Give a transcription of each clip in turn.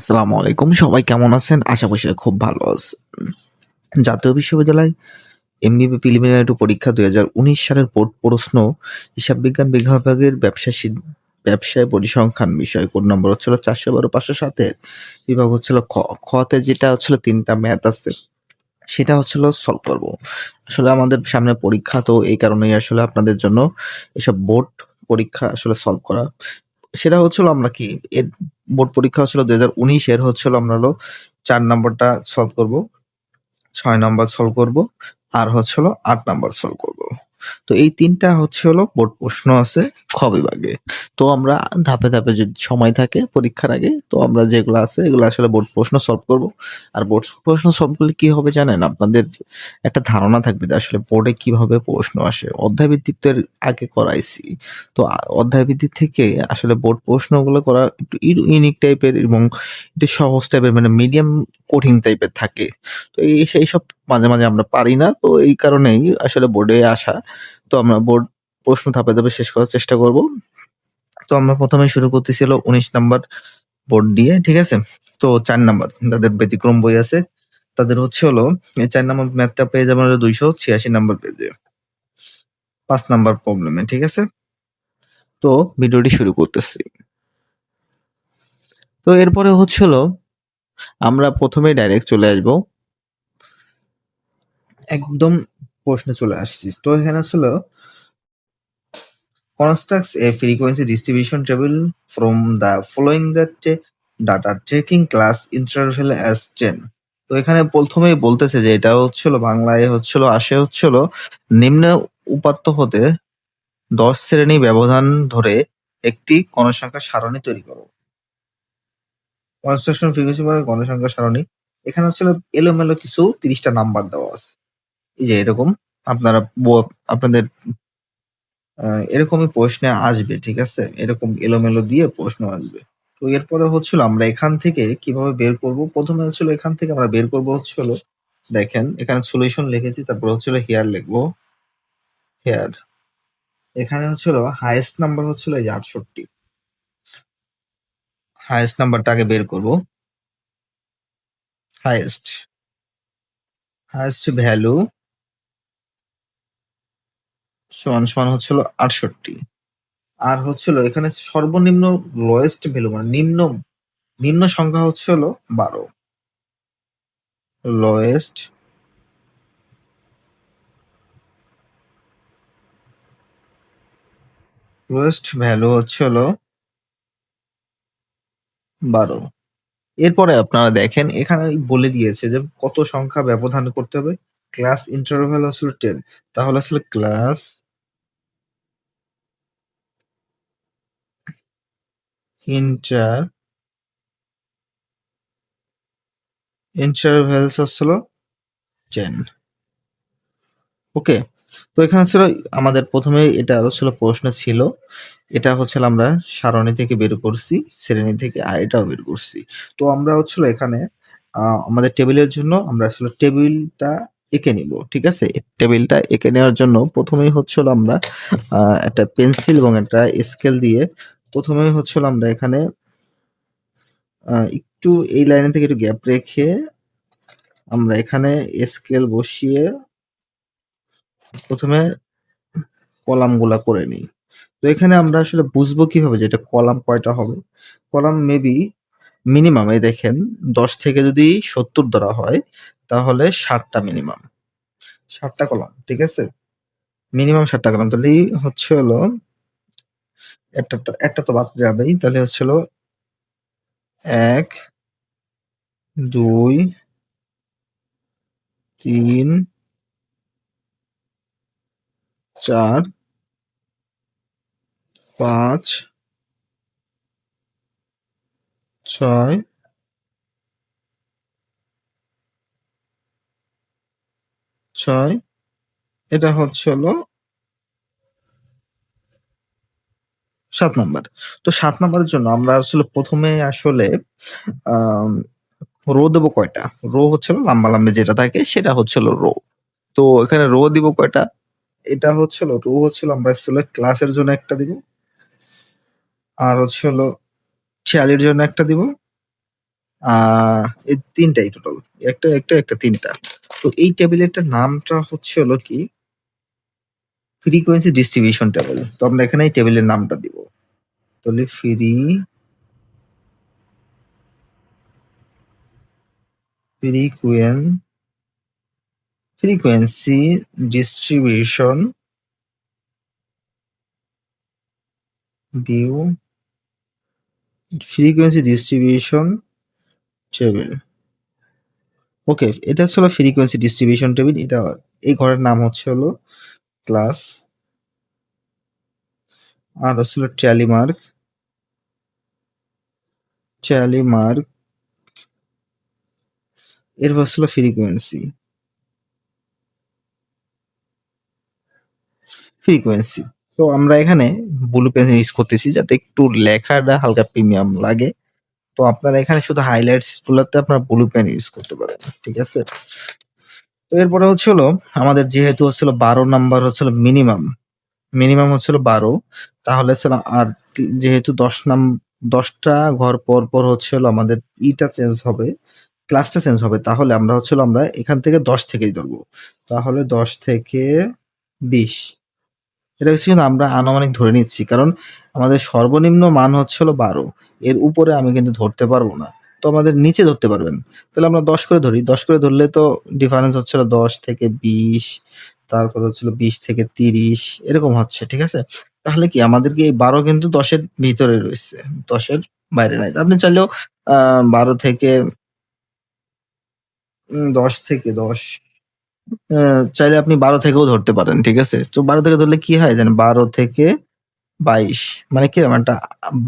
আসসালামু আলাইকুম। সবাই কেমন আছেন? আশা করি সবাই খুব ভালো আছেন। জাতীয় বিশ্ববিদ্যালয় এমবিএ প্রিলিমিনারি টু পরীক্ষা ২০১৯ সালের বোর্ড প্রশ্ন হিসাব বিজ্ঞান বিভাগের ব্যবসায় পরিসংখ্যান বিষয় কোড নম্বর হচ্ছিল ৪১২-৫০৭ এর বিভাগ হচ্ছিল খ। খতে যেটা হচ্ছিল ৩ টা ম্যাথ আছে সেটা হচ্ছিল সলভ করব। আসলে আমাদের সামনে পরীক্ষা, তো এই কারণেই আসলে আপনাদের জন্য এসব বোর্ড পরীক্ষা আসলে সলভ করা। সেটা হচ্ছিল আমরা কি এর বোর্ড পরীক্ষা হচ্ছিল ২০১৯ এর হচ্ছিল আমরা হলো ৪ নাম্বারটা সলভ করব, ৬ নাম্বার সলভ করব, আর হচ্ছে হলো ৮ নাম্বার সলভ করব। তো এই ৩ টা হচ্ছে হলো বোর্ড প্রশ্ন আছে খ বিভাগে। তো আমরা ধাপে, ধাপে যদি সময় থাকে পরীক্ষার আগে, তো আমরা যেগুলো আছে এগুলো আসলে বোর্ড প্রশ্ন সলভ করব। আর বোর্ড প্রশ্ন সলভ করলে কি হবে জানেন? আপনাদের একটা ধারণা থাকবে যে আসলে বোর্ডে কিভাবে প্রশ্ন আসে। অধ্যায় ভিত্তিক তো এর আগে করাইছি। তো অধ্যায় ভিত্তিক থেকে আসলে বোর্ড প্রশ্নগুলো করা একটু ইউনিক টাইপের এবং একটু সহজ টাইপের, মানে মিডিয়াম কঠিন টাইপের থাকে। তো সেইসব মাঝে, মাঝে আমরা পারি না। তো এই কারণেই আসলে বোর্ডে আসা। তো আমরা বোর্ড প্রশ্ন ধাপে, ধাপে শেষ করার চেষ্টা করব। তো আমরা ১ম এ শুরু করতেছি হলো ১৯ নাম্বার বোর্ড দিয়ে, ঠিক আছে? তো ৪ নাম্বার যাদের ব্যতিক্রম বই আছে তাদের হচ্ছে হলো ৪ নাম্বার ম্যাথটা পেয়ে যাবেন হলো ২৮৬ নাম্বার পেজে। ৫ নাম্বার প্রবলেমে, ঠিক আছে? তো ভিডিওটি শুরু করতেছি। তো এরপরে হচ্ছে হলো আমরা ১ম এই ডাইরেক্ট চলে আসবো। একদম প্রশ্নে চলে আসছি। তো এখানে আসলে constructs a frequency distribution table from the following that data taking class interval as 10. তো এখানে প্রথমেই বলতেছে যে এটা হচ্ছিল বাংলায় হচ্ছিল আসে হচ্ছিল নিম্ন উপাত্ত হতে ১০ শ্রেণী ব্যবধান ধরে একটি গণসংখ্যা সারণী তৈরি করো। কনস্ট্রাকশন ফ্রিকোয়েন্সি মানে গণসংখ্যা সারণী। এখানে হচ্ছিল এলোমেলো কিছু ৩০ টা নাম্বার দেওয়া আছে। এই যে এরকম আপনারা আপনাদের এরকমই প্রশ্নে আসবে, ঠিক আছে? এরকম এলোমেলো দিয়ে প্রশ্ন আসবে। তো এরপরে হচ্ছিল আমরা এখান থেকে কিভাবে বের করব? ১ম এ হচ্ছিল এখান থেকে আমরা বের করব হচ্ছে হলো দেখেন এখানে সলিউশন লিখেছি, তারপর হচ্ছিল হিয়ার লিখবো। হিয়ার এখানে হচ্ছিল হাইয়েস্ট নাম্বার হচ্ছিল এই যে ৬৮। হাইয়েস্ট নাম্বারটা আগে বের করব। হাইয়েস্ট, হাইয়েস্ট ভ্যালু সমান হচ্ছিল ৬৮। আর হচ্ছিল এখানে সর্বনিম্ন লোয়েস্ট ভ্যালু মানে নিম্ন সংখ্যা হচ্ছে হলো ১২। লোয়েস্ট ভ্যালু হচ্ছে হলো ১২। এরপরে আপনারা দেখেন এখানে বলে দিয়েছে যে কত সংখ্যা ব্যবধান করতে হবে। ক্লাস ইন্টারভ্যাল হচ্ছে 10। তাহলে আসলে ক্লাস ইন্টারভ্যালস হচ্ছিল 10। ওকে। তো এখানে ছিল আমাদের প্রথমে এটা হচ্ছিল প্রশ্ন ছিল। এটা হচ্ছিল আমরা সারণী থেকে বের করছি, শ্রেণী থেকে, আর এটাও বের করছি। তো আমরা হচ্ছিল এখানে আমাদের টেবিলের জন্য আমরা আসলে টেবিলটা এঁকে নিব, ঠিক আছে? টেবিলটা এঁকে নেওয়ার জন্য প্রথমেই হচ্ছে হলো আমরা একটা পেন্সিল এবং একটা স্কেল দিয়ে প্রথমেই হচ্ছে হলো আমরা এখানে একটু এই লাইন থেকে একটু গ্যাপ রেখে আমরা এখানে স্কেল বসিয়ে প্রথমে কলামগুলা করে নিই। তো এখানে আমরা আসলে বুঝবো কিভাবে যে এটা কলাম কয়টা হবে? কলাম মেবি মিনিমাম এই দেখেন ১০ থেকে যদি ৭০ ধরা হয় তাহলে ৬০ টা মিনিমাম। ৬০ টা কলাম, ঠিক আছে? মিনিমাম ৬০ টা কলাম। তাহলেই হচ্ছে হলো একটা তো বাদ যাবেই। তাহলে হচ্ছে হলো ১, ২, ৩, ৪, ৫, ৬, ৬ এটা হচ্ছে হলো ৭ নাম্বার। তো ৭ নাম্বারের জন্য আমরা আসলে প্রথমে আসলে আম রো দেব কয়টা? রো হচ্ছে হলো লাম্বা যেটা থাকে সেটা হচ্ছে হলো রো। তো এখানে রো দিব কয়টা? এটা হচ্ছে হলো রো হচ্ছে হলো আমরা আসলে ক্লাসের জন্য একটা দিব। আর হচ্ছে হলো ৪৬ এর জন্য একটা দিব। এই ৩ টাই টোটাল। একটা ৩ টা। তো এই টেবিলেরটার নামটা হচ্ছে হলো কি ফ্রিকোয়েন্সি ডিস্ট্রিবিউশন টেবল। তো আমরা এখানে এই টেবিলের নামটা দিব। তাহলে ফ্রিকুয়েন frequency distribution view frequency distribution table. Okay, এটা হচ্ছে হলো ফ্রিকোয়েন্সি ডিস্ট্রিবিউশন টেবিল। এটা এই ঘরের নাম হচ্ছে হলো ক্লাস, আর হচ্ছে হলো ট্যালি মার্ক এর হচ্ছে হলো ফ্রিকোয়েন্সি। তো আমরা এখানে ব্লু পেন ইউজ করতেছি যাতে একটু লেখাটা হালকা প্রিমিয়াম লাগে। তো আপনারা এখানে শুধু হাইলাইটস গুলোতে আপনারা ব্লু পেন ইউজ করতে পারেন, ঠিক আছে? তো এরপরে হচ্ছে হলো আমাদের যেহেতু হচ্ছিল 12 নাম্বার হচ্ছিল মিনিমাম হচ্ছিল 12, তাহলে হচ্ছিল আর যেহেতু 10টা ঘর পর পর হচ্ছে হলো আমাদের ইটা চেঞ্জ হবে, ক্লাসটা চেঞ্জ হবে, তাহলে আমরা এখান থেকে 10 থেকেই ধরবো। তাহলে 10 থেকে 20, এটা হচ্ছে কিন্তু আমরা আনুমানিক ধরে নিচ্ছি, কারণ আমাদের সর্বনিম্ন মান হচ্ছে হলো 12, এর উপরে আমি কিন্তু ধরতে পারবো না। তো আমাদের নিচে ধরতে পারবেন। তাহলে আমরা 10 করে ধরি, 10 করে ধরলে তো ডিফারেন্স হচ্ছিল 10 থেকে 20, তারপর হচ্ছিল 20 থেকে 30, এরকম হচ্ছে, ঠিক আছে? তাহলে কি আমাদের কি এই 12 কিন্তু 10-এর ভিতরে রয়েছে, 10-এর বাইরে নাই। আপনি চাইলেও 12 থেকে 10 থেকে 10 চাইলে আপনি 12 থেকেও ধরতে পারেন, ঠিক আছে? তো 12 থেকে ধরলে কি হয় জানেন, 12 থেকে 22, মানে কি একটা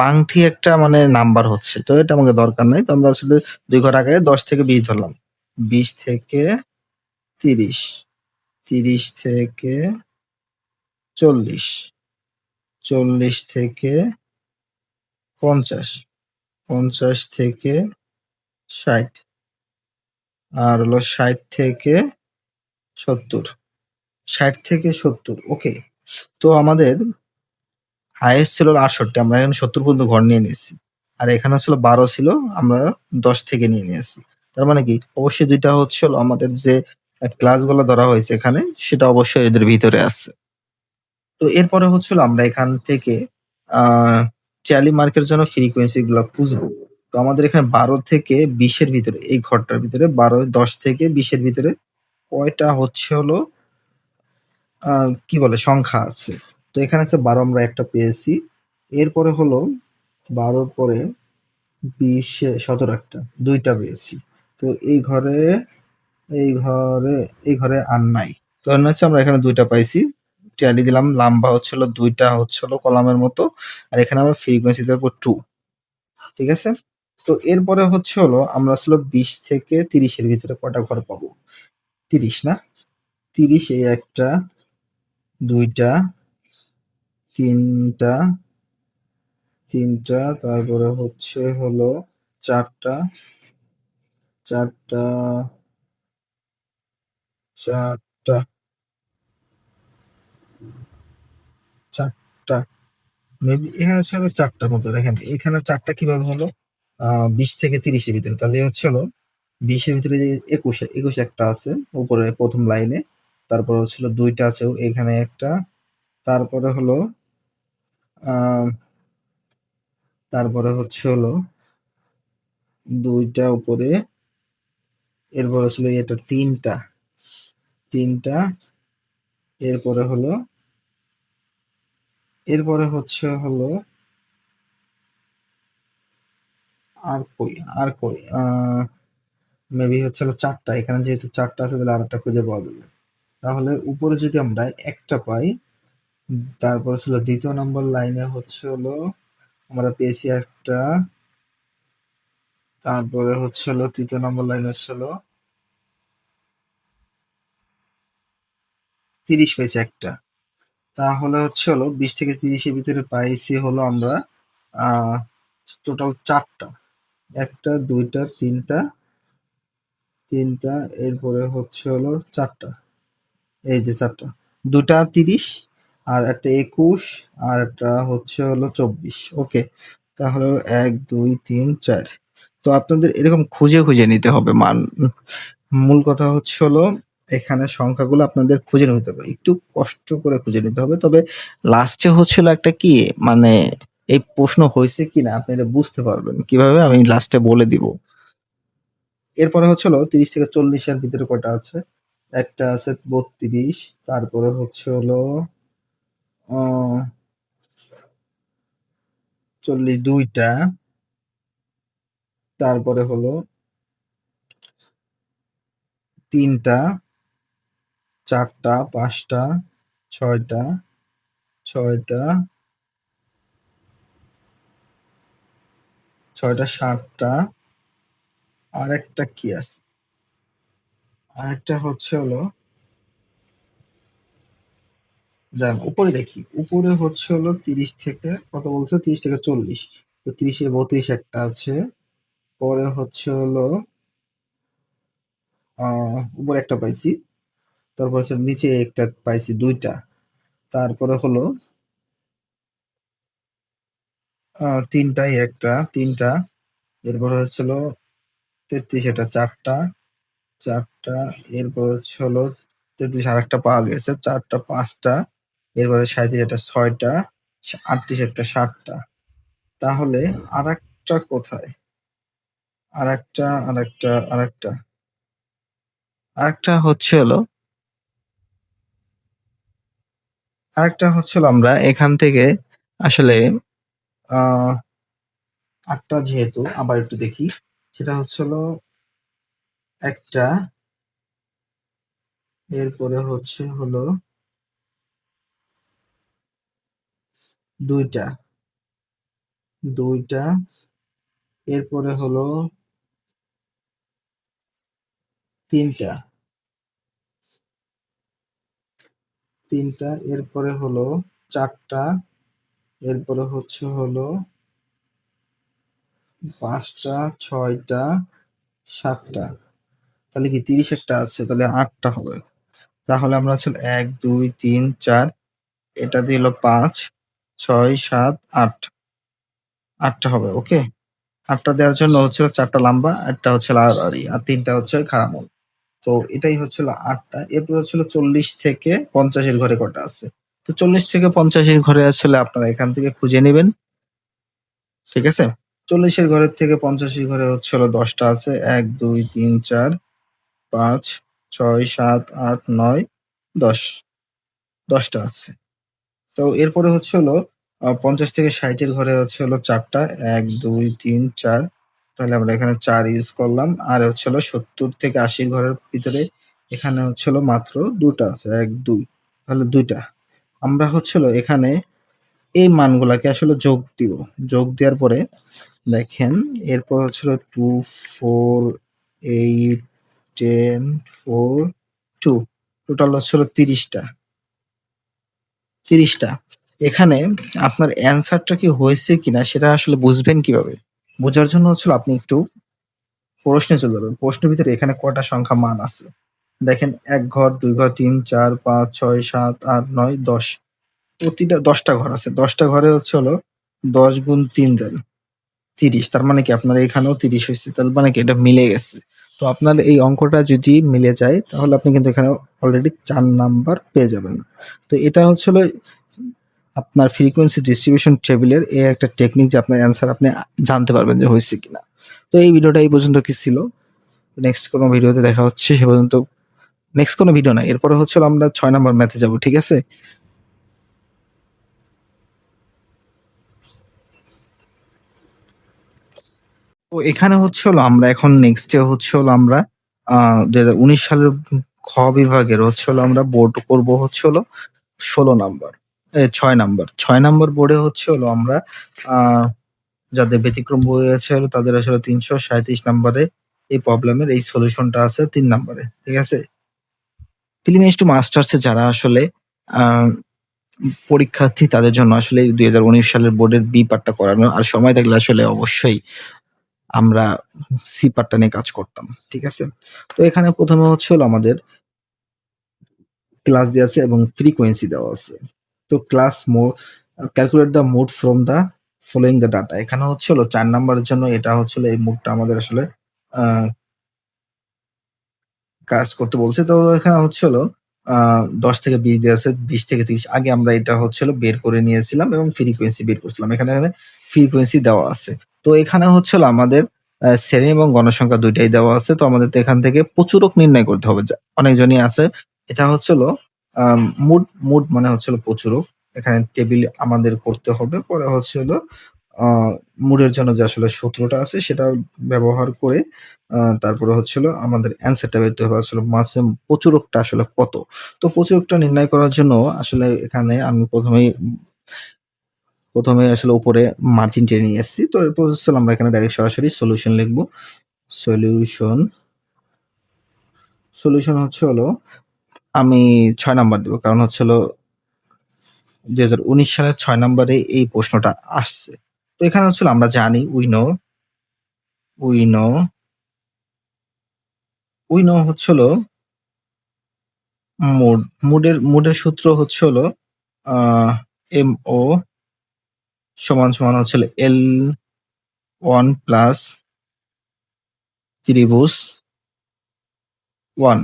বাংঠি একটা মানে নাম্বার হচ্ছে। তো এটা আমাকে দরকার নাই। তো আমরা আসলে 2 ঘর আগায়ে 10 থেকে 20 ধরলাম। 20 থেকে 30, 30 থেকে 40, 40 থেকে 50, 50 থেকে 60, আর হলো 60 থেকে 70, 60 থেকে 70। ওকে। তো আমাদের হাইয়েস্ট ছিল 68, আমরা এখানে 70 পর্যন্ত ঘর নিয়ে নিয়েছি। আর এখানে ছিল 12 ছিল, আমরা 10 থেকে নিয়ে নিয়েছি। তার মানে কি অবশ্যই 2টা হচ্ছে হলো আমাদের যে ক্লাসগুলো ধরা হয়েছে এখানে, সেটা অবশ্যই এদের ভিতরে আছে। তো এরপরে হচ্ছিল আমরা এখান থেকে ট্যালি মার্কের জন্য ফ্রিকোয়েন্সি গুলো খুঁজবো। তো আমাদের এখানে 12 থেকে 20 এর ভিতরে, এই ঘরটার ভিতরে 10 থেকে 20 এর ভিতরে কয়টা হচ্ছে হলো কি বলে সংখ্যা আছে। তো এখানে আছে 12, আমরা একটা পেয়েছি। এরপরে হলো 12-র পরে 20 17 একটা, 2টা পেয়েছি। তো এই ঘরে আর নাই। তো হচ্ছে আমরা এখানে 2টা পাইছি। ট্যালি দিলাম, লাম্বা হচ্ছিল 2টা হচ্ছিল কলামের মতো। আর এখানে আমরা ফ্রিকোয়েন্সি দেব 2, ঠিক আছে? তো এরপরে হচ্ছে হলো আমরা আসলে 20 থেকে 30 এর ভিতরে কয়টা ঘর পাবো? 30 না? 30, এই একটা, 2টা, 3টা, তারপরে হচ্ছে হলো 4টা, 4টা, 4টা, 4টা, মেবি এখানে ছিল 4টার মতো। দেখেন এখানে 4টা কিভাবে হলো 20 থেকে 30 এর ভিতরে, তাহলে হচ্ছে হলো 20 এর ভিতরে যে 21 একটা আছে উপরে প্রথম লাইনে, তারপর হচ্ছিল 2টা আছে এখানে একটা, তারপরে হলো আহ তারপরে হচ্ছে হলো 2টা উপরে, এরপর হচ্ছিল এটা 3টা, এরপরে হচ্ছে হলো আর কই মেবি হচ্ছে হলো 4টা। এখানে যেহেতু 4টা আছে তাহলে আরেকটা খুঁজে পাওয়া যাবে। তাহলে উপরে যদি আমরা একটা পাই, তারপর ছিল 2য় নম্বর লাইনে হচ্ছে হলো আমরা পেয়েছি একটা, তারপরে হচ্ছে হলো 3য় নম্বর লাইনে ছিল 30 পেয়েছি একটা। তাহলে হচ্ছে হলো 20 থেকে 30 এর ভিতরে পাইছি হলো আমরা আহ টোটাল 4টা, একটা, 2টা, 3টা, এরপরে হচ্ছে হলো 4টা, এই যে 4টা, 2টা 30, আর একটা 21, আর একটা হচ্ছে হলো 24। ওকে, তাহলে 1 2 3 4, তো আপনাদের এরকম খুঁজে, খুঁজে নিতে হবে মান। মূল কথা হচ্ছে হলো এখানে সংখ্যাগুলো আপনাদের খুঁজে নিতে হবে। একটু কষ্ট করে খুঁজে নিতে হবে। তবে লাস্টে হচ্ছে হলো একটা কি মানে এই প্রশ্ন হইছে কিনা আপনি এটা বুঝতে পারবেন। কিভাবে? আমি লাস্টে বলে দিব। এরপরে হচ্ছে হলো ৩০ থেকে ৪০ এর ভিতরে কয়টা আছে? একটা আছে ৩২, তারপরে হচ্ছে হলো অ ৪০ ২ টা, তারপরে হলো ৩ টা, ৪ টা, ৫ টা, ৬ টা, ৬ টা, ৬ টা ৭ টা, আরেকটা কি আছে? আরেকটা হচ্ছে হলো দাঁড়ান উপরে দেখি। উপরে হচ্ছে হলো ৩০ থেকে কত বলছে? ৩০ থেকে ৪০। তো ৩০ এ ৩২ একটা আছে। পরে হচ্ছে হলো উপরে একটা পাইছি। তারপর হচ্ছে নিচে একটা পাইছি ২ টা। তারপরে হলো ৩ টায় একটা ৩ টা। এরপরে হচ্ছে হলো ৩৩ এটা ৪ টা, ৪ টা। এরপর হচ্ছে হলো ৩৩ আরেকটা পাওয়া গেছে। ৪ টা ৫ টা। এরপরে ৩৭ এটা ৬ টা, ৩৮ একটা ৭ টা। তাহলে আরেকটা কোথায়? আরেকটা হচ্ছে হলো আমরা এখান থেকে আসলে আ ৮ টা যেহেতু আবার একটু দেখি। সেটা হচ্ছে হলো ১ টা, এরপরে হচ্ছে হলো ২ টা, ২ টা, এরপরে হলো ৩ টা, ৩ টা, এরপরে হলো ৪ টা, এরপরে হচ্ছে হলো ৫ টা, ৬ টা, ৭ টা। তাহলে কি ৩০ একটা আছে, তাহলে ৮ টা হবে। তাহলে আমরা হচ্ছে ১, ২, ৩, ৪, এটা দিল ৫, ৬, ৭, ৮। ৮ টা হবে, ওকে? ৮ টা দেওয়ার জন্য হচ্ছে ৪ টা লাম্বা, একটা হচ্ছে আড়াআড়ি, আর ৩ টা হচ্ছে খাড়ামোল। তো এটাই হচ্ছিল ৮ টা। এরপর হচ্ছিল ৪০ থেকে ৫০ এর ঘরে কটা আছে? তো ৪০ থেকে ৫০ এর ঘরে আসলে আপনারা এখান থেকে খুঁজে নিবেন। ঠিক আছে? ৪০ এর ঘরের থেকে ৫০ এর ঘরে হচ্ছে হলো ১০ টা আছে। ১, ২, ৩, ৪, ৫, ৬, ৭, ৮, ৯, ১০। ১০ টা আছে। তো এরপরে হচ্ছে হলো ৫০ থেকে ৬০ এর ঘরে হচ্ছে হলো ৪ টা। ১, ২, ৩, ৪। তাহলে আমরা এখানে ৪ ইউজ করলাম। আর হচ্ছে হলো ৭০ থেকে ৮০ ঘরের ভিতরে এখানে হচ্ছে হলো মাত্র ২ টা আছে। ১, ২। তাহলে ২ টা। আমরা হচ্ছে হলো এখানে এই মানগুলাকে আসলে যোগ দিব। যোগ দেওয়ার পরে দেখেন এরপর হচ্ছে হলো 2, 4, 8, 10, 4, 2 টোটাল হচ্ছে হলো ৩০ টা। ৩০ টা। এখানে আপনার অ্যান্সারটা কি হয়েছে কিনা সেটা আসলে বুঝবেন কিভাবে? বোঝার জন্য হচ্ছে হলো আপনি একটু প্রশ্নে চলে যাবেন। প্রশ্নের ভিতরে এখানে কয়টা সংখ্যা মান আছে? দেখেন ১ ঘর, ২ ঘর, ৩, ৪, ৫, ৬, ৭, ৮, ৯, ১০। প্রতিটা ১০ টা ঘর আছে। ১০ টা ঘরে হচ্ছে হলো ১০ গুণ ৩ দেন। ৩০। তার মানে কি আপনার এখানেও ৩০ হইছে। তার মানে কি এটা মিলে গেছে। তো আপনার এই অঙ্কটা যদি মিলে যায় তাহলে আপনি কিন্তু এখানে অলরেডি ৪ নাম্বার পেয়ে যাবেন। তো এটা হচ্ছে হলো আপনার ফ্রিকোয়েন্সি ডিস্ট্রিবিউশন টেবিলের একটা টেকনিক যে আপনার অ্যান্সার আপনি জানতে পারবেন যে হইছে কিনা। তো এই ভিডিওটা এই পর্যন্ত কি ছিল। নেক্সট কোনো ভিডিওতে দেখা হচ্ছে। সে পর্যন্ত নেক্সট কোনো ভিডিও না। এরপরে হচ্ছে হলো আমরা ৬ নাম্বার ম্যাথে যাব। ঠিক আছে? তো এখানে হচ্ছে হলো আমরা এখন নেক্সটে হচ্ছে হলো আমরা ২০১৯ সালের খ বিভাগের হচ্ছে হলো আমরা বোর্ড করব হচ্ছে হলো ১৬ নাম্বার। ৬ নাম্বার। ৬ নাম্বার বোর্ডে হচ্ছে হলো আমরা আ যাদের ব্যতিক্রম বই আছে হলো তাদের আসলে ৩৩৭ নাম্বারে এই প্রবলেমের এই সলিউশনটা আছে ৩ নাম্বারে। ঠিক আছে? প্রিলিমিনারি টু মাস্টার্সে যারা আসলে আ পরীক্ষার্থী তাদের জন্য আসলে ২০১৯ সালের বোর্ডের বি পার্টটা করানো। আর সময় থাকলে আসলে অবশ্যই আমরা সি পার্টটা নিয়ে কাজ করতাম। ঠিক আছে? তো এখানে ১ম এ হচ্ছে হলো আমাদের ক্লাস দেয়া আছে এবং ফ্রিকোয়েন্সি দেওয়া আছে। তো class calculate the mode from the following the data. এখানে হচ্ছে হলো 4 নাম্বারের জন্য এটা হচ্ছে হলো এই মুডটা আমাদের আসলে আ কাজ করতে বলছে। তো এখানে হচ্ছে হলো ১০ থেকে ২০ দেয়া আছে, ২০ থেকে ৩০ আগে আমরা এটা হচ্ছে হলো বের করে নিয়েছিলাম এবং ফ্রিকোয়েন্সি বের করছিলাম। এখানে ফ্রিকোয়েন্সি দেওয়া আছে। তো এখানে হচ্ছে হলো আমাদের শ্রেণী এবং গণসংখ্যা ২ টাই দেওয়া আছে। তো আমাদের তো এখান থেকে প্রচুরক নির্ণয় করতে হবে। অনেকজনই আছে। এটা হচ্ছে হলো মুড, মুড মানে হচ্ছে হলো প্রচুরক। এখানে টেবিল আমাদের করতে হবে। পরে হচ্ছে হলো আ মুডের জন্য যে আসলে সূত্রটা আছে সেটা ব্যবহার করে তারপরে হচ্ছে হলো আমাদের অ্যান্সারটা বের করতে হবে আসলে প্রচুরকটা আসলে কত? তো প্রচুরকটা নির্ণয় করার জন্য আসলে এখানে আমি ১ম এ আসলে উপরে মার্জিন টেনে নিয়ে এসেছি। তো এরপর হচ্ছে হলো আমরা এখানে ডাইরেক্ট সরাসরি সলিউশন লিখব। সলিউশন, সলিউশন হচ্ছে হলো আমি ৬ নাম্বার দিব। কারণ হচ্ছে হলো ২০১৯ সালের ৬ নাম্বারে এই প্রশ্নটা আসছে। তো এখানে হচ্ছে হলো আমরা জানি উই নো হচ্ছে হলো মুড। মুডের সূত্র হচ্ছে হলো আ MO সমান হচ্ছে হলো L1 প্লাস ত্রিভুজ 1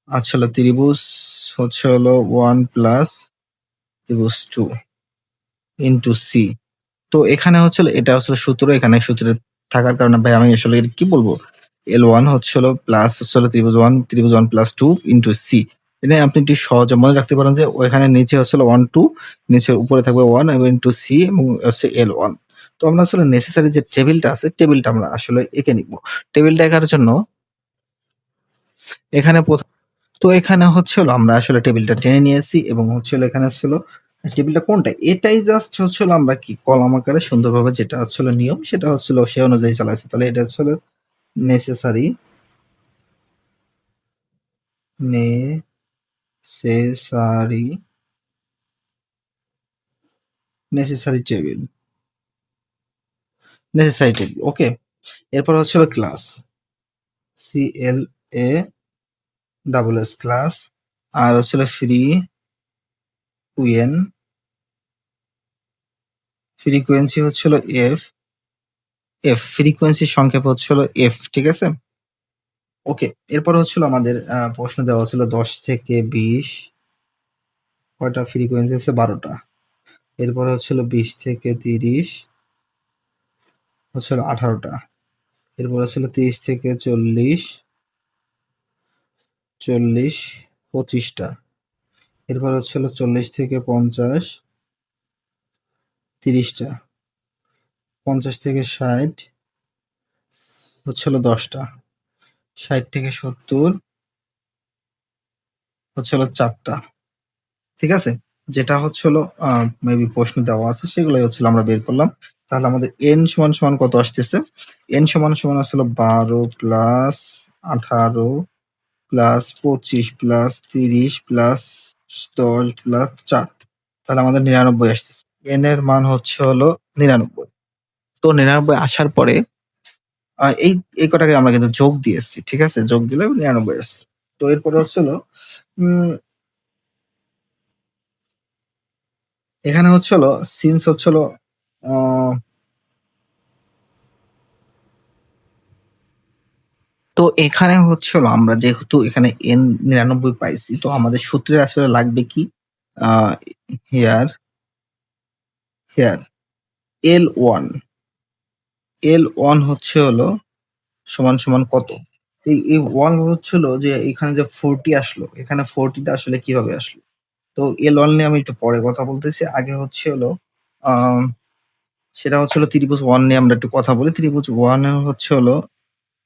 আচ্ছা হলো ত্রিভুজ হচ্ছে হলো 1 প্লাস ত্রিভুজ 2 ইনটু সি। তো এখানে হচ্ছে হলো এটা আসলে সূত্র, এখানে সূত্রে থাকার কারণে ভাই আমি আসলে এর কি বলবো? L1 হচ্ছে হলো প্লাস হচ্ছে হলো ত্রিভুজ 1 প্লাস 2 ইনটু সি। এটা আপনি একটু সহজে মনে রাখতে পারেন যে ওইখানে নিচে হচ্ছে হলো 1, 2 নিচের উপরে থাকবে 1 এবং ইনটু সি এবং হচ্ছে L1। তো আমরা আসলে নেসেসারি যে টেবিলটা আছে টেবিলটা আমরা আসলে এঁকে নিব। টেবিলটা আঁকার জন্য এখানে তো এখানে হচ্ছে হলো আমরা আসলে টেবিলটা টেনে নিয়েছি এবং হচ্ছে হলো এখানে ছিল টেবিলটা কোনটা? এটাই জাস্ট হচ্ছে হলো আমরা কি কলাম আকারে সুন্দরভাবে যেটা হচ্ছে হলো নিয়ম সেটা হচ্ছে হলো সে অনুযায়ী চালাইছি। তাহলে এটা হচ্ছে হলো নেসেসারি নেসেসারি নেসেসারি টেবিল ওকে। এরপর হচ্ছে হলো ক্লাস CLA ক্লাস আর হচ্ছে হলো ফ্রিকোয়েন্সি হচ্ছে হলো এফ ফ্রিকোয়েন্সির সংক্ষেপ হচ্ছে হলো এফ, ঠিক আছে? ওকে। এরপর হচ্ছে হলো আমাদের প্রশ্ন দেওয়া ছিল ১০ থেকে ২০ কয়টা ফ্রিকোয়েন্সি আছে? ১২টা। এরপর হচ্ছে হলো ২০ থেকে ৩০ হচ্ছে হলো ১৮টা। এরপর হচ্ছে হলো ৩০ থেকে ৪০ ২৫টা। এরপর হচ্ছে হলো ৪০ থেকে ৫০ ৩০টা। ৫০ থেকে ৬০ হচ্ছে হলো ১০টা। ৬০ থেকে ৭০ হচ্ছে হলো ৪টা। ঠিক আছে? যেটা হচ্ছে হলো মেবি প্রশ্ন দেওয়া আছে সেগুলোই হচ্ছে আমরা বের করলাম। তাহলে আমাদের n সমান কত আসতেছে? n সমান আসলে ১২ plus ১৮ plus ২৫ plus ৩০ plus ১০ plus ৪। তাহলে আমাদের ৯৯ আসতেছে। n এর মান হচ্ছে হলো ৯৯। তো ৯৯ আসার পরে এই কটাকে আমরা কিন্তু যোগ দিয়েছি। ঠিক আছে? যোগ দিলে ৯৯ আসছে। তো এরপরে হচ্ছে হলো এখানে হচ্ছে হলো সিন্স হচ্ছে হলো তো এখানে হচ্ছে হলো আমরা যেহেতু এখানে n ৯৯ পাইছি তো আমাদের সূত্রে আসলে লাগবে কি হিয়ার L1 হচ্ছে হলো সমান কত? এই 1 হচ্ছে হলো যে এখানে যে 40 আসলো এখানে 40 টা আসলে কিভাবে আসলো? তো L1 নিয়ে আমি একটু পরে কথা বলতেছি। আগে হচ্ছে হলো সেটা হচ্ছে হলো ত্রিভুজ 1 নিয়ে আমরা একটু কথা বলি। ত্রিভুজ 1 এর হচ্ছে হলো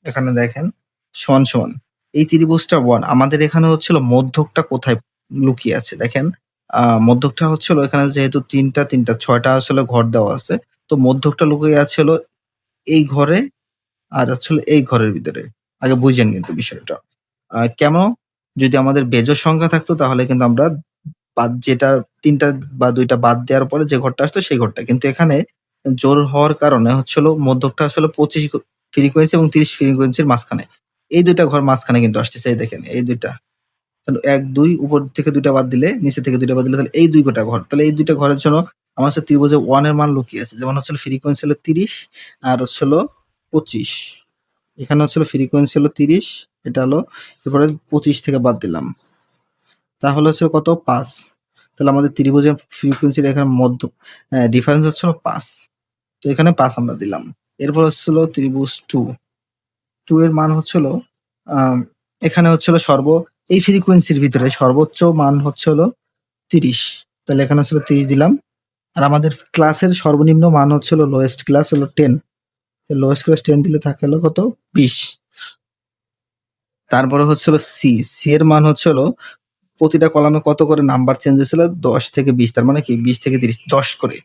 এখানে দেখেন সমান। এই ত্রিভুজটা 1 আমাদের এখানে হচ্ছে হলো মধ্যকটা কোথায় লুকিয়ে আছে দেখেন। মধ্যকটা হচ্ছে হলো এখানে যেহেতু ৩টা ৬টা আসলে ঘর দেওয়া আছে। তো মধ্যকটা লুকিয়ে আছে হলো এই ঘরে আর হচ্ছে হলো এই ঘরের ভিতরে। আগে বুঝেন কিন্তু বিষয়টা। কেন? যদি আমাদের বেজোড় সংখ্যা থাকতো তাহলে কিন্তু আমরা বাদ যেটা ৩টা বা ২টা বাদ দেওয়ার পরে যে ঘরটা আসতো সেই ঘরটা। কিন্তু এখানে জোড় হওয়ার কারণে হচ্ছে হলো মধ্যকটা আসলে ২৫ ফ্রিকোয়েন্সি এবং ৩০ ফ্রিকোয়েন্সির মাঝখানে। এই ২টা ঘর মাঝখানে কিন্তু আসতেছে। এই দেখেন এই ২টা। ১, ২ উপর থেকে ২টা বাদ দিলে নিচে থেকে ২টা বাদ দিলে তাহলে এই ২ কটা ঘর। তাহলে এই ২টা ঘরের জন্য আমার হচ্ছে ত্রিভুজে 1 এর মান লুকিয়ে আছে। যেমন হচ্ছে ফ্রিকোয়েন্সি হলো 30 আর হচ্ছে হলো 25। এখানে হচ্ছে ফ্রিকোয়েন্সি হলো 30, এটা হলো এরপরে 25 থেকে বাদ দিলাম। তাহলে হচ্ছে কত? 5। তাহলে আমাদের ত্রিভুজের ফ্রিকোয়েন্সির এখানে মধ্য ডিফারেন্স হচ্ছে 5। তো এখানে 5 আমরা দিলাম। এরপর হচ্ছিল ত্রিভুজ 2। 2 এর মান হচ্ছিল এখানে হচ্ছিল এই ফ্রিকোয়েন্সির ভিতরে সর্বোচ্চ মান হচ্ছিল 30। তাহলে এখানে হচ্ছিল 30 দিলাম। আর আমাদের ক্লাসের সর্বনিম্ন মান হচ্ছিল লোয়েস্ট ক্লাস হলো 10। লোয়েস্ট ক্লাস 10 দিলে থাকে হলো কত? 20। তারপরে হচ্ছিল সি এর মান হচ্ছিল প্রতিটা কলামে কত করে নাম্বার চেঞ্জ হয়েছিল? 10 থেকে 20। তার মানে কি 20 থেকে 30, 10 করে।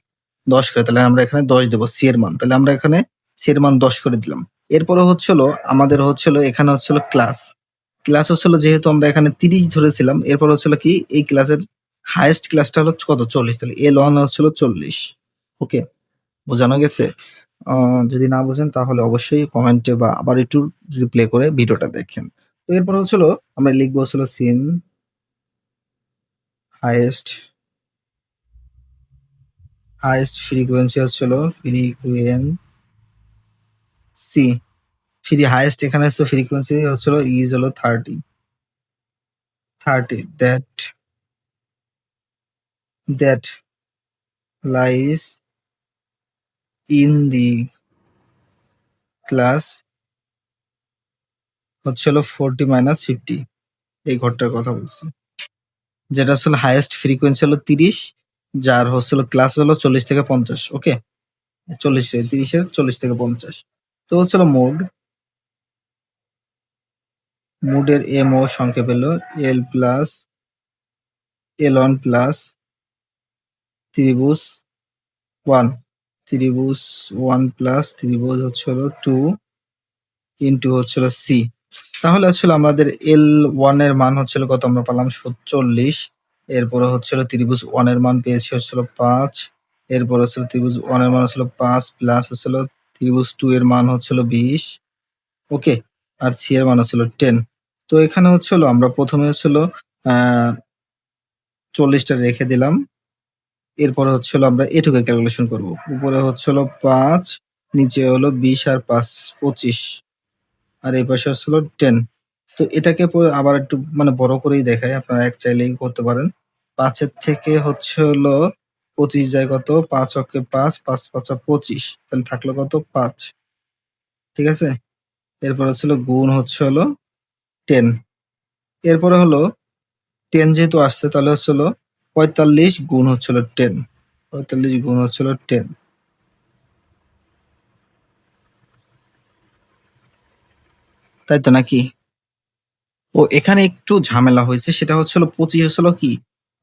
তাহলে আমরা এখানে 10 দেবো সি এর মান। তাহলে আমরা এখানে সি এর মান 10 করে দিলাম। এরপরে হচ্ছিল আমাদের হচ্ছিল এখানে হচ্ছিল ক্লাস। ক্লাস হচ্ছিল যেহেতু আমরা এখানে 30 ধরেছিলাম, এরপর হচ্ছিল কি এই ক্লাসের হাইয়েস্ট ক্লাসটা হলো কত? 40। তাহলে L1 হচ্ছিল 40। ওকে, বোঝানো গেছে? যদি না বোঝেন তাহলে অবশ্যই কমেন্টে বা আবার একটু রিপ্লে করে ভিডিওটা দেখেন। তো এরপর হচ্ছিল আমরা লিখবো হচ্ছিল সিন হাইয়েস্ট ফ্রিকোয়েন্সি হচ্ছিল হাইয়েস্ট এখানে হচ্ছে ফ্রিকোয়েন্সি হচ্ছিল ইজ হলো 30 that lies in the class হচ্ছিল 40 - 50। এই ঘরটার কথা বলছি, যেটা হচ্ছিল হাইয়েস্ট ফ্রিকোয়েন্সি হলো 30, যার হচ্ছিল ক্লাস হলো 40 থেকে 50। ওকে, 30 থেকে 50। তো হচ্ছিল মোডের এমও সংক্ষেপ হলো L1 প্লাস ত্রিভুজ 1 প্লাস ত্রিভুজ হচ্ছে হলো 2 ইন্টু হচ্ছে হলো সি। তাহলে আসলে আমাদের L1 এর মান হচ্ছিল কত? আমরা পেলাম 40। এরপরে হচ্ছিল ত্রিভুজ 1 এর মান পেয়েছি হচ্ছিল 5। এরপর হচ্ছিল ত্রিভুজ 1 এর মান হচ্ছিল 5 প্লাস হচ্ছিল ত্রিভুজ 2 এর মান হচ্ছিল 20। ওকে, আর সি এর মান হচ্ছিল 10। তো এখানে হচ্ছিল আমরা প্রথমে হচ্ছিল 40টা রেখে দিলাম। এরপরে হচ্ছিল আমরা এটুকু ক্যালকুলেশন করব। উপরে হচ্ছিল 5, নিচে হলো 20 আর 5 25, আর এই পাশে হচ্ছিল 10। তো এটাকে আবার একটু মানে বড় করেই দেখাই, আপনারা এক চাইলেই করতে পারেন। 5 এর থেকে হচ্ছে হলো 25 যায় কত? 5 অক্ষে 5, 5 5 25। তাহলে থাকলো কত? 5। ঠিক আছে, এরপর হচ্ছিল গুণ হচ্ছে হলো 10। এরপরে হলো 10 যেহেতু আসছে তাহলে হচ্ছিল 45 গুণ হচ্ছিল 10। 45 গুণ হচ্ছিল 10। তাই তো নাকি? ও এখানে একটু ঝামেলা হয়েছে, সেটা হচ্ছিল 25 হচ্ছিল কি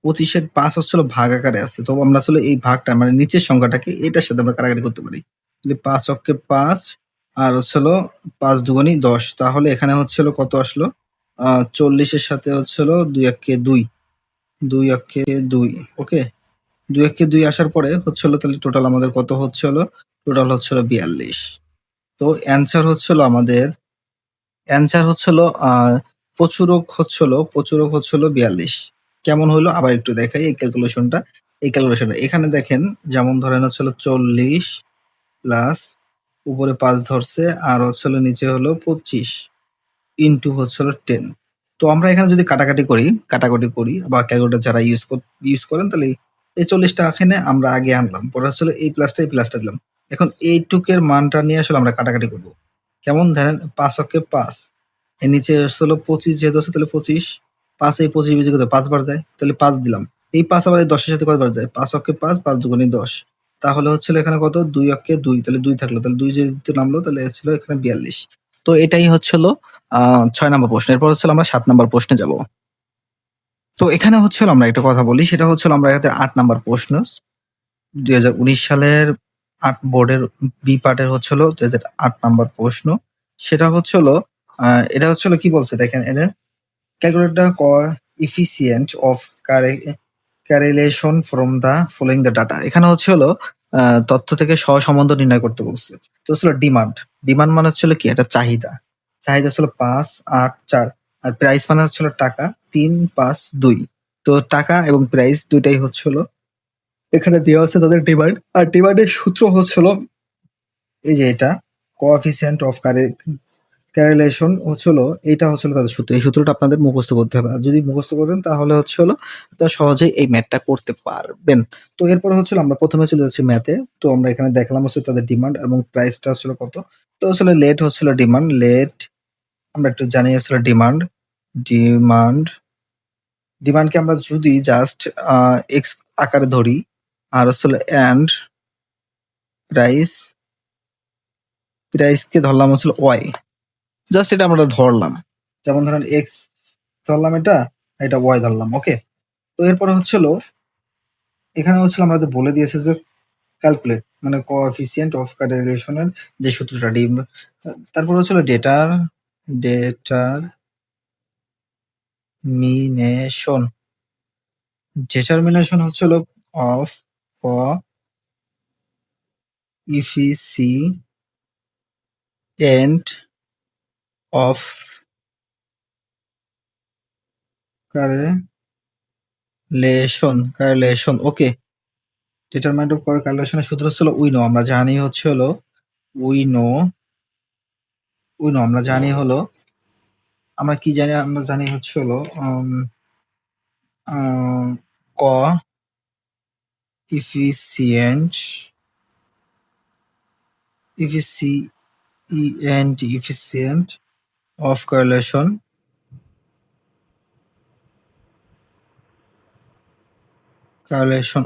25 এর 5 হচ্ছিল ভাগ আকারে আছে। তো আমরা আসলে এই ভাগটা মানে নিচের সংখ্যাটাকে এটার সাথে আমরা কাটাকাটি করতে পারি। তাহলে 5 অক্ষে 5 আর হচ্ছিল 5 দুগুণী 10। তাহলে এখানে হচ্ছিল কত আসলো? 40 এর সাথে হচ্ছিল 2 অক্ষে 2, 2 অক্ষে 2। ওকে, 2 অক্ষে 2 আসার পরে হচ্ছিল তাহলে টোটাল আমাদের কত হচ্ছিল? টোটাল হচ্ছিল 42। তো অ্যান্সার হচ্ছিল প্রচুরক হচ্ছিল 42। কেমন হলো আবার একটু দেখাই এই ক্যালকুলেশনটা। এখানে দেখেন, যেমন ধরেন হচ্ছিল 40 প্লাস উপরে 5 ধরছে আর হচ্ছিল নিচে হলো 25 ইন্টু হচ্ছিল 10। তো আমরা এখানে যদি কাটাকাটি করি বা ক্যালকুলেটর যারা ইউজ করেন তাহলে এই 40টা এখানে আমরা আগে আনলাম, পরে হচ্ছিল এই প্লাসটা দিলাম। এখন এইটুকের মানটা নিয়ে আসলে আমরা কাটাকাটি করব। কেমন? ধরেন 5 অক্ষে 5, এর নিচে হলো 25 যেহেতু আছে তাহলে 25, 5 এই 25 বিয়োগ করতে 5 বার যায় তাহলে 5 দিলাম। এই 5 আবার এই 10 এর সাথে কতবার যায়? 5 অক্ষে 5, 5 দুগুণে 10। তাহলে হচ্ছিল এখানে কত? 2 অক্ষে 2, তাহলে 2 থাকলো, তাহলে 2 যেহেতু নামলো তাহলে ছিল এখানে 42। তো এটাই হচ্ছিল 6 নম্বর প্রশ্ন। এরপর হচ্ছিল আমরা 7 নম্বর প্রশ্নে যাব। তো এখানে হচ্ছিল আমরা একটা কথা বলি, সেটা হচ্ছিল আমরা এখানে 8 নম্বর প্রশ্ন 2019 সালের 8 বোর্ডের বি পার্টের হচ্ছিল 2008 নম্বর প্রশ্ন। সেটা হচ্ছিল এটা হচ্ছিল কি বলছে দেখেন, এদের calculate the coefficient of correlation from the following the data। এখানে হচ্ছে হলো তথ্য থেকে সহসম্বন্ধ নির্ণয় করতে বলছে। তো হচ্ছিল ডিমান্ড মানে হচ্ছিল কি একটা চাহিদা ছিল 5 8 4, আর প্রাইস মানে হচ্ছিল টাকা 3 5 2। তো টাকা এবং প্রাইস দুইটাই হচ্ছিল এখানে দেওয়া আছে তাদের ডিমান্ড, আর ডিমান্ডের সূত্র হচ্ছিল এই যে এটা কোএফিসিয়েন্ট অফ ক্যারেলেশন হচ্ছিল, এটা হচ্ছিল তাদের সূত্র। এই সূত্রটা আপনাদের মুখস্থ করতে হবে, আর যদি মুখস্থ করেন তাহলে হচ্ছিল তা সহজেই এই ম্যাথটা করতে পারবেন। তো এরপর হচ্ছিল আমরা প্রথমে চলে যাচ্ছি ম্যাথে। তো আমরা এখানে দেখলাম হচ্ছে তাদের ডিমান্ড এবং প্রাইসটা হচ্ছিল কত। তো আসলে লেট হচ্ছিল ডিমান্ড, লেট আমরা একটু জানি আসলে ডিমান্ড, ডিমান্ড ডিমান্ডকে আমরা যদি জাস্ট এক্স আকারে ধরি, আর আসলে এন্ড প্রাইস, প্রাইসকে ধরলাম হচ্ছিল ওয়াই, জাস্ট এটা আমরা ধরলাম। যেমন ধরেন এক্স ধরলাম, এটা ওয়াই ধরলাম। ওকে, তো এরপরে হচ্ছিল এখানে হচ্ছিল আমাদের বলে দিয়েছে যে ক্যালকুলেট মানে কোএফিসিয়েন্ট অফ ক্যারেলেশনের যে সূত্রটা ডি, তারপর হচ্ছিল ডেটারমিনেশন, ডিটারমিনেশন হচ্ছিল of coefficient of correlation. Okay, determined of ক্যারেলেশনের সূত্র হচ্ছিল উইনো, আমরা জানি হচ্ছে হলো উইনো, আমরা জানি হলো, আমরা কি জানি, আমরা জানি হচ্ছে হলো ক ইফিসিয়েন্ট ইফিসিয়েন্ট অফ ক্যারেলেশন,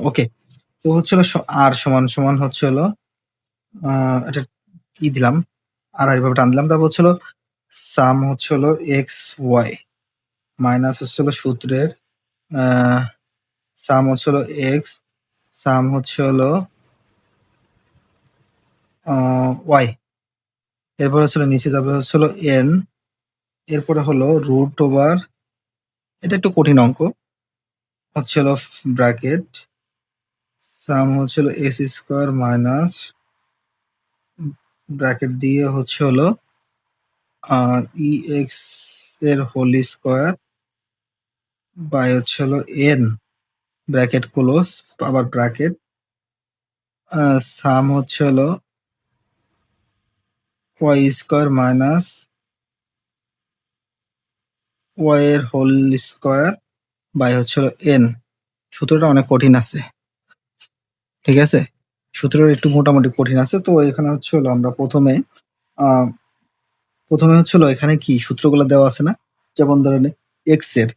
ওকে। তো হচ্ছিল আর সমান সমান হচ্ছে হলো এটা কি দিলাম, আর এইভাবে টান দিলাম, তারপর হচ্ছিল সাম হচ্ছে হলো এক্স ওয়াই মাইনাস হচ্ছে হলো সূত্রের সাম হচ্ছে হলো এক্স, সাম হচ্ছে হলো ওয়াই, এরপর হচ্ছিল নিচে যাবে হচ্ছে হলো এন, এরপরে হলো রুট ওভার, এটা একটু কঠিন অঙ্ক, হচ্ছে হলো ব্র্যাকেট সাম হচ্ছে হলো এস স্কোয়ার মাইনাস ব্র্যাকেট দিয়ে হচ্ছে হলো ই এক্স এর হোল স্কোয়ার বাই হচ্ছে হলো এন, ব্র্যাকেট ক্লোজ, আবার ব্র্যাকেট সাম হচ্ছে হলো ওয়াই স্কোয়ার মাইনাস ওয়াই এর হোল স্কোয়ার বাই হচ্ছে হলো এন। সূত্রটা অনেক কঠিন আছে, ঠিক আছে, সূত্রটা একটু মোটামুটি কঠিন আছে। তো এখানে হচ্ছে হলো আমরা প্রথমে হচ্ছে হলো এখানে কি সূত্রগুলো দেওয়া আছে না, যেমন ধরেন এক্স এর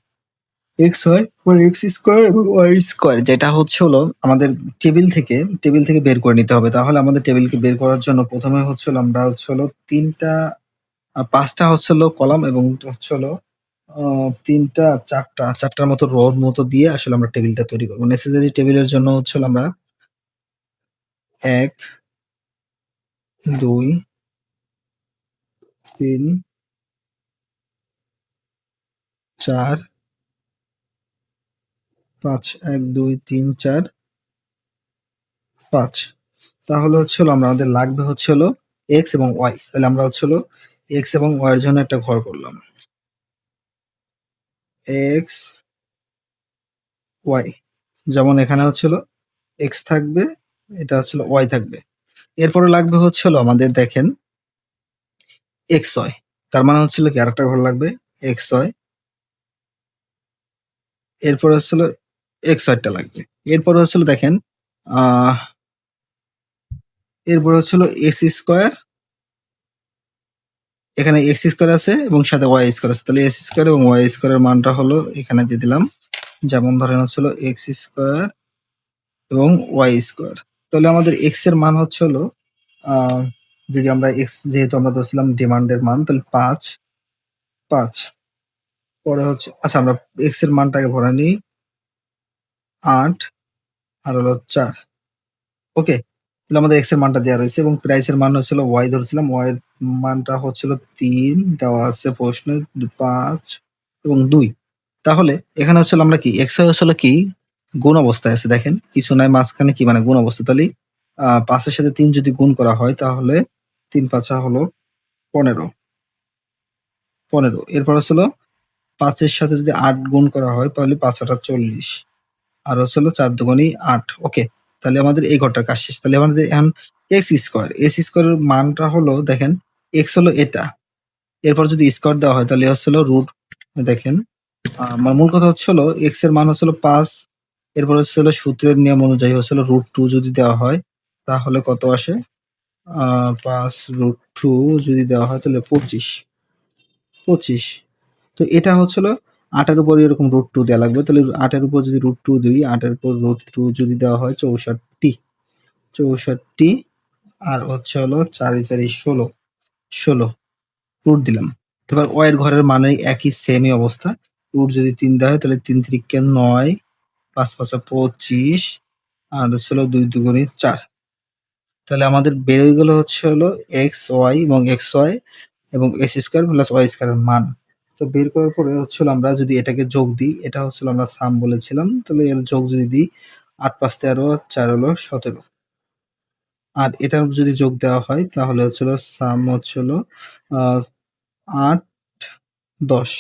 এক্স হয় এক্স স্কোয়ার এবং ওয়াই স্কোয়ার, যেটা হচ্ছে হলো আমাদের টেবিল থেকে বের করে নিতে হবে। তাহলে আমাদের টেবিলকে বের করার জন্য প্রথমে হচ্ছে হলো আমরা হচ্ছে হলো পাঁচটা হচ্ছে হলো কলাম এবং হচ্ছে হলো চারটার মতো রোর মতো দিয়ে আসলে আমরা টেবিলটা তৈরি করবো। নেসেসারি টেবিলের জন্য হচ্ছে হলো আমরা 1 2 3 4 5 1 2 3 4 5। তাহলে হচ্ছে হলো আমাদের লাগবে হচ্ছে হলো এক্স এবং ওয়াই। তাহলে আমরা হচ্ছে হলো এক্স এবং ওয়াই এর জন্য একটা ঘর করলাম, এক্স ওয়াই, যেমন এখানে হচ্ছে হলো এক্স থাকবে, এটা হচ্ছে হলো ওয়াই থাকবে। এরপরে লাগবে হচ্ছে হলো আমাদের দেখেন এক্স ওয়াই, তার মানে হচ্ছে হলো কি আরেকটা ঘর লাগবে এক্স ওয়াই, এরপরে হচ্ছে হলো এক্স ওয়াইটা লাগবে। এরপরে হচ্ছে হলো দেখেন এরপরে হচ্ছে হলো এক্স স্কোয়ার, এখানে এক্স স্কোয়ার আছে এবং সাথে ওয়াই স্কোয়ার আছে, তাহলে এক্স স্কোয়ার এবং ওয়াই স্কোয়ারের মানটা হলো এখানে দিয়ে দিলাম। যেমন ধরেন হচ্ছে হলো এক্স স্কোয়ার এবং ওয়াই স্কোয়ার। তাহলে আমাদের এক্স এর মান হচ্ছে হলো যদি আমরা এক্স যেহেতু আমরা ধরছিলাম ডিমান্ডের মান, তাহলে 5 পরে হচ্ছে, আচ্ছা আমরা এক্স এর মানটাকে ভরা নিই 8 আর হলো 4। ওকে, তাহলে আমাদের এক্স এর মানটা দেওয়া রয়েছে এবং প্রাইস এর মান হচ্ছিল ওয়াই ধরছিলাম, ওয়াই এর মানটা হচ্ছিল 3 দেওয়া আছে প্রশ্নে, 5 এবং 2। তাহলে এখানে হচ্ছিল আমরা কি এক্স ওয়াই হচ্ছিল কি গুণ অবস্থায় আছে, দেখেন কিছু নাই মাঝখানে কি মানে গুণ অবস্থা। তাহলে 5 এর সাথে 3 যদি গুণ করা হয় তাহলে 3 5 হলো 15। এরপর হচ্ছিল 5 এর সাথে যদি 8 গুণ করা হয় তাহলে 5 8 40, আর হচ্ছে হলো 4 দুগুণী 8। ওকে, তাহলে আমাদের এই ঘরটার কাজ শেষ। তাহলে আমাদের এখন এক্স স্কোয়ারের মানটা হলো দেখেন, এক্স হলো এটা, এরপর যদি স্কোয়ার দেওয়া হয় তাহলে হচ্ছে হলো রুট। দেখেন আমার মূল কথা হচ্ছে হলো এক্স এর মান হচ্ছে হলো 5, এরপর হচ্ছে হলো সূত্রের নিয়ম অনুযায়ী হচ্ছে হলো √2 যদি দেওয়া হয় তাহলে কত আসে, 5√2 যদি দেওয়া হয় তাহলে 25। তো এটা হচ্ছিল 8 উপর এরকম √2 দেওয়া লাগবে, তাহলে 8 উপর যদি √2 দিই, 8 উপর √2 যদি দেওয়া হয় 64 আর হচ্ছে হলো 4 4 16 রুট দিলাম। এবার ও এর ঘরের মানে একই সেমই অবস্থা, রুট যদি 3 দেওয়া হয় তাহলে 3 3 9, 5 5 25 আর হচ্ছে হলো 2 2 4। তাহলে আমাদের বের হয়ে গেল হচ্ছে হলো এক্স ওয়াই এবং এক্স স্কোয়ার প্লাস ওয়াই স্কোয়ারের মান। তো বের করার পরে হচ্ছে হলো আমরা যদি এটাকে যোগ দিই, এটা হচ্ছে হলো আমরা সাম বলেছিলাম, তাহলে এর যোগ যদি দিই 8 5 13 4 হলো 17। আর এটার যদি যোগ দেওয়া হয় তাহলে হচ্ছে হলো সাম হচ্ছে হলো 8 10।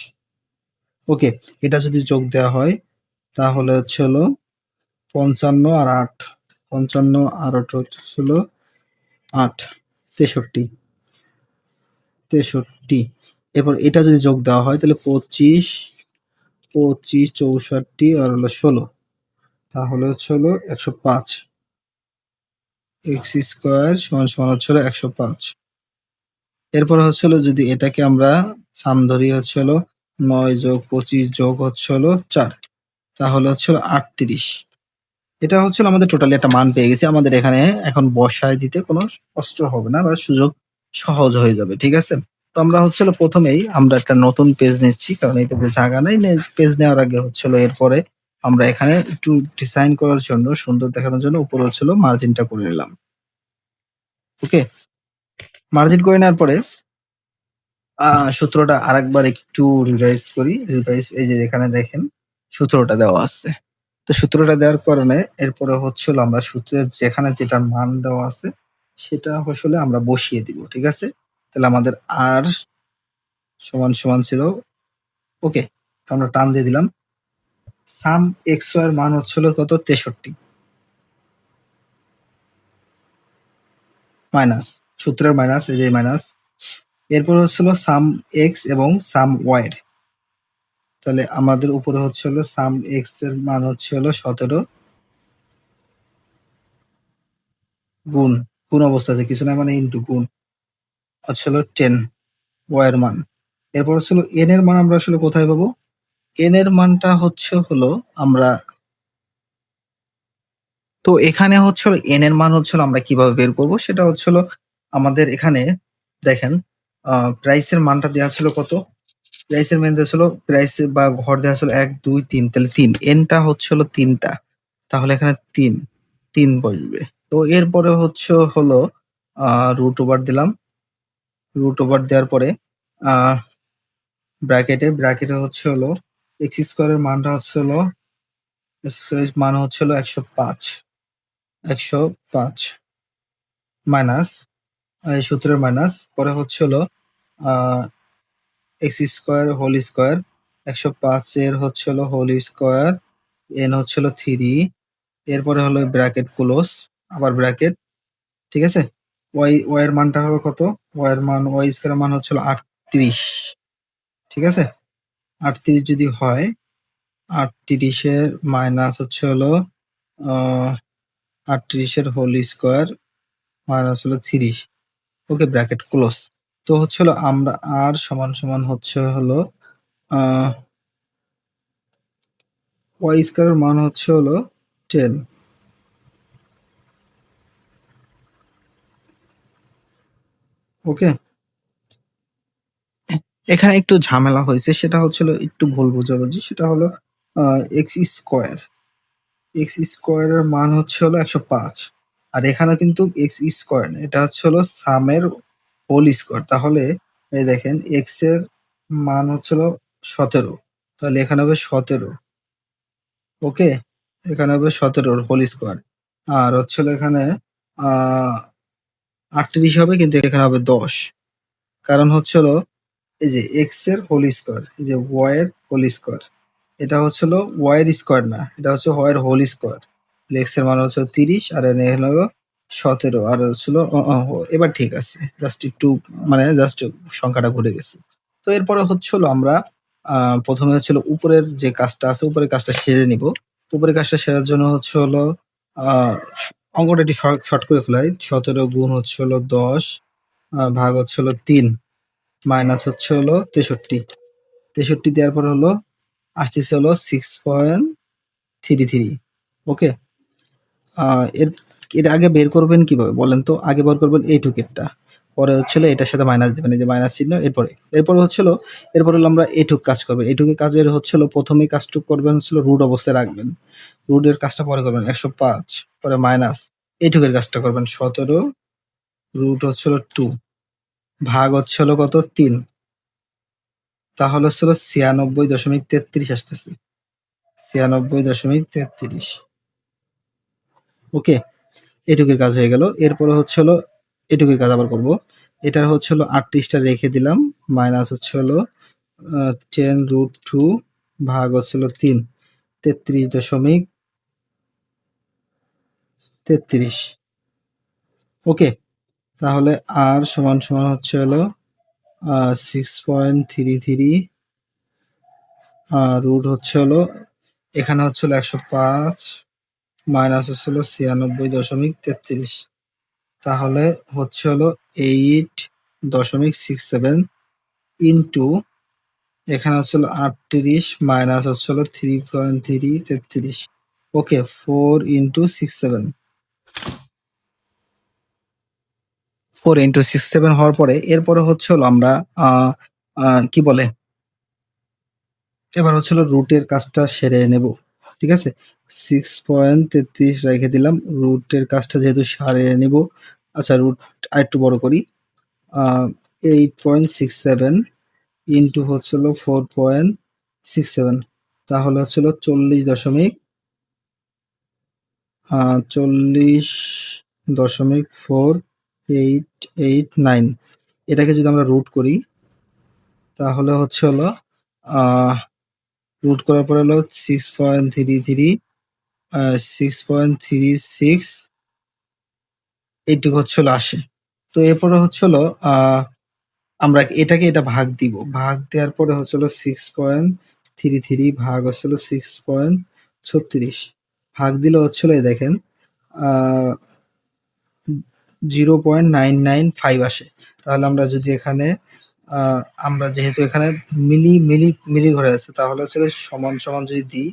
ওকে, এটা যদি যোগ দেওয়া হয় তাহলে হচ্ছে হলো 55 আর 8, 55 আর 8 হচ্ছে হলো 8, 63। এরপর এটা যদি যোগ দেওয়া হয় তাহলে 25 64 আর হলো 16, তাহলে হচ্ছে হলো 105। এক্স স্কোয়ার সমান সমান হচ্ছে হলো 105। এরপর হচ্ছে হলো যদি এটাকে আমরা সাম ধরি হচ্ছে হলো 9 যোগ 25 যোগ হচ্ছে হলো 4, তাহলে হচ্ছে হলো 38। এটা হচ্ছে হলো আমাদের টোটালি একটা মান পেয়ে গেছি। আমাদের এখানে এখন বসায় দিতে কোনো কষ্ট হবে না বা সুযোগ সহজ হয়ে যাবে, ঠিক আছে? তো আমরা হচ্ছে হলো প্রথমেই আমরা একটা নতুন পেজ নিচ্ছি, কারণ এই পেজে জায়গা নাই। পেজ নেওয়ার আগে হচ্ছে হলো এরপরে আমরা এখানে একটু ডিজাইন করার জন্য, সুন্দর দেখানোর জন্য উপরে হচ্ছে হলো মার্জিনটা করে নিলাম। ওকে, মার্জিন করে নেওয়ার পরে সূত্রটা আরেকবার একটু রিভাইজ করি। এই যে এখানে দেখেন সূত্রটা দেওয়া আছে। তো সূত্রটা দেওয়ার কারণে এরপরে হচ্ছে হলো আমরা সূত্রের যেখানে যেটার মান দেওয়া আছে সেটা আসলে আমরা বসিয়ে দিব, ঠিক আছে? তাহলে আমাদের আর সমান সমান ছিল। ওকে, তো আমরা টান দিয়ে দিলাম। সাম এক্স এর মান হচ্ছিল কত, 63 মাইনাস সূত্রের মাইনাস, এই যে মাইনাস। এরপর হচ্ছিল সাম এক্স এবং সাম ওয়াই এর। তাহলে আমাদের উপরে হচ্ছে হলো সাম এক্স এর মান হচ্ছে হলো 17 গুণ গুণ অবস্থা আছে, কিছু না মানে ইন্টু গুণ হচ্ছে হলো 10 ওয়াই এর মান। এরপর হচ্ছে হলো এন এর মান আমরা আসলে কোথায় পাবো? এন এর মানটা হচ্ছে হলো আমরা, তো এখানে হচ্ছে হলো এন এর মান হচ্ছে হলো আমরা কিভাবে বের করব সেটা হচ্ছে হলো আমাদের এখানে দেখেন প্রাইসের মানটা দেওয়া ছিল কত, প্রাইসের মান দেওয়া ছিল প্রাইস বা ঘর দেওয়া ছিল 1 2 3, তাহলে 3 এনটা হচ্ছে হলো 3টা, তাহলে এখানে 3 বসবে। তো এরপরে হচ্ছে হলো রুট ওভার দিলাম, রুট ওভার দেওয়ার পরে ব্র্যাকেটে হচ্ছে হলো এক্স স্কোয়ারের মানটা হচ্ছে হলো মান হচ্ছে হলো 105 মাইনাস এই সূত্রের মাইনাস, পরে হচ্ছে হলো এক্স স্কোয়ার হোল স্কোয়ার 105 এর হচ্ছে হলো হোল স্কোয়ার, এন হচ্ছে হলো 3, এরপরে হলো ব্র্যাকেট ক্লোজ, আবার ব্র্যাকেট, ঠিক আছে? ওয়াই এর মানটা হলো কত, ওয়াই স্কোয়ারের মান হচ্ছে হলো 38, ঠিক আছে? 38 যদি হয়, 38 এর মাইনাস হচ্ছে হলো 38 এর হোল স্কোয়ার মাইনাস হলো 30। ওকে, ব্র্যাকেট ক্লোজ। তো হচ্ছে হলো আমরা আর সমান সমান হচ্ছে হলো ওয়াই স্কোয়ারের মান হচ্ছে হলো 10। ওকে, এখানে একটু ঝামেলা হয়েছে, সেটা হচ্ছিল একটু ভুল বোঝাবুঝি। সেটা হলো এক্স স্কোয়ার, এর মান হচ্ছে হলো 105, আর এখানে কিন্তু এক্স স্কোয়ার না, এটা হচ্ছে হলো সামের হোল স্কোয়ার। তাহলে এই দেখেন এক্স এর মান হচ্ছে হলো 17, তাহলে এখানে হবে 17। ওকে, এখানে হবে 17 হোল স্কোয়ার, আর হচ্ছে হলো এখানে আহ 38 হবে, কিন্তু এখানে হবে 10। কারণ হচ্ছে হলো এই যে এক্স এর হোল স্কোয়ার, এই যে ওয়াই এর হোল স্কোয়ার, এটা হচ্ছিল ওয়াই এর স্কোয়ার না, এটা হচ্ছে ওয়াই এর হোল স্কোয়ার। এক্স এর মান হচ্ছে 30 আর এর হলো 17 আর হচ্ছিল এবার ঠিক আছে, জাস্ট একটু মানে জাস্ট সংখ্যাটা ঘুরে গেছে। তো এরপরে হচ্ছিল আমরা প্রথমে হচ্ছিল উপরের যে কাজটা আছে উপরের কাজটা সেরে নিব। উপরের কাজটা সেরার জন্য হচ্ছে হলো অঙ্কটা একটু শর্ট করে ফেলাই। 17 গুণ হচ্ছে হলো 10 ভাগ হচ্ছে হলো 3 মাইনাস হচ্ছে হলো 63। 63 দেওয়ার পর হলো আসতেছে হলো 6.33। ওকে, এর এর আগে বের করবেন কিভাবে বলেন তো? আগে বের করবেন এইটুকেরটা, পরে হচ্ছিল এটার সাথে মাইনাস দিবেন, এই যে মাইনাস চিহ্ন। এরপরে হচ্ছিল হলো আমরা এইটুক কাজ করবো। এইটুকের কাজের হচ্ছিল প্রথমেই কাজটুক করবেন হচ্ছিল রুট অবস্থায় রাখবেন, রুটের কাজটা পরে করবেন 105, পরে মাইনাস এইটুকের কাজটা করবেন 17 রুট হচ্ছিল 2 ভাগ হচ্ছিল কত 3, তাহলে হচ্ছিল 96.33 আসতেছে, 96.33। ওকে, এটুকুর কাজ হয়ে গেল। এরপরে হচ্ছে হলো এটুকুর কাজ আবার করব। এটার হচ্ছে হলো 38টা রেখে দিলাম, মাইনাস হচ্ছে হলো 10 রুট 2 ভাগ হচ্ছে হলো 3, 33.33। ওকে, তাহলে আর সমান সমান হচ্ছে হলো 6.33 রুট হচ্ছে হলো এখানে হচ্ছে হলো 105 মাইনাস হচ্ছে হলো 96.33, তাহলে হচ্ছে হলো 8.67 ইন্টু এখানে হচ্ছে হলো 38 মাইনাস হচ্ছে হলো 3.33। ওকে, 4 ইন্টু 67, 4 ইন্টু 67 হওয়ার পরে এরপরে হচ্ছে হলো আমরা কি বলে এবার হচ্ছে হলো রুটের কাজটা সেরে নেব। ঠিক আছে, 6.33 রেখে দিলাম, রুটের কাজটা যেহেতু সারে নেব। আচ্ছা, রুট আর একটু বড় করি, 8.67 ইন্টু হচ্ছে হলো 4.67, তাহলে হচ্ছে হলো 40.4889। এটাকে যদি আমরা রুট করি তাহলে হচ্ছে হলো রুট করার পর হলো 6.33 6.36 এইটুকু হচ্ছে হলো আসে। তো এরপরে হচ্ছে হলো আমরা এটাকে এটা ভাগ দিব, ভাগ দেওয়ার পরে হচ্ছে হলো 6.33 ভাগ হচ্ছে হলো 6.36 ভাগ দিলে হচ্ছে হলো এই দেখেন 0.995 আসে। তাহলে আমরা যদি এখানে আমরা যেহেতু এখানে মিলি মিলি মিলি ঘরে আছে, তাহলে হচ্ছে সমান সমান যদি দিই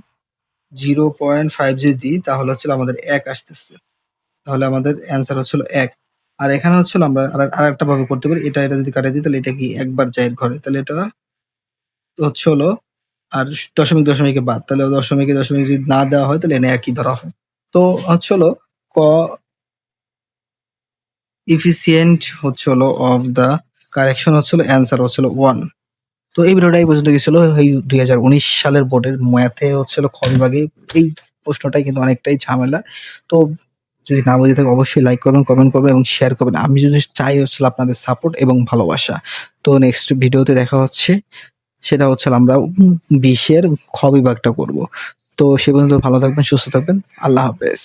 0.5 যদি দিই তাহলে হচ্ছে আমাদের 1 আসতেছে, তাহলে আমাদের অ্যান্সার হচ্ছিল 1। আর এখানে হচ্ছিল আমরা আর একটা ভাবে করতে পারি, এটা যদি কাটিয়ে দিই তাহলে এটা কি একবার যায় ঘরে, তাহলে এটা হচ্ছে হলো আর দশমিক দশমিকে বাদ, তাহলে দশমিকে দশমিক যদি না দেওয়া হয় তাহলে এনে একই ধরা হয়। তো হচ্ছে হলো ক ইফিসিয়েন্ট হচ্ছে হলো অফ দা কারেকশন হচ্ছে হলো অ্যান্সার হচ্ছে হলো 1। তো এই ভিডিওটা এই পর্যন্ত গেছিল। এই 2019 সালের বোর্ডের ম্যাথে হচ্ছে হলো খ বিভাগে এই প্রশ্নটাই কিন্তু অনেকটাই ঝামেলা। তো যদি না বুঝে থাকে অবশ্যই লাইক করবেন, কমেন্ট করবেন এবং শেয়ার করবেন। আমি যদি চাই হচ্ছিল আপনাদের সাপোর্ট এবং ভালোবাসা। তো নেক্সট ভিডিওতে দেখা হচ্ছে, সেটা হচ্ছে আমরা 20 এর খ বিভাগটা করব। তো সে পর্যন্ত ভালো থাকবেন, সুস্থ থাকবেন। আল্লাহ হাফেজ।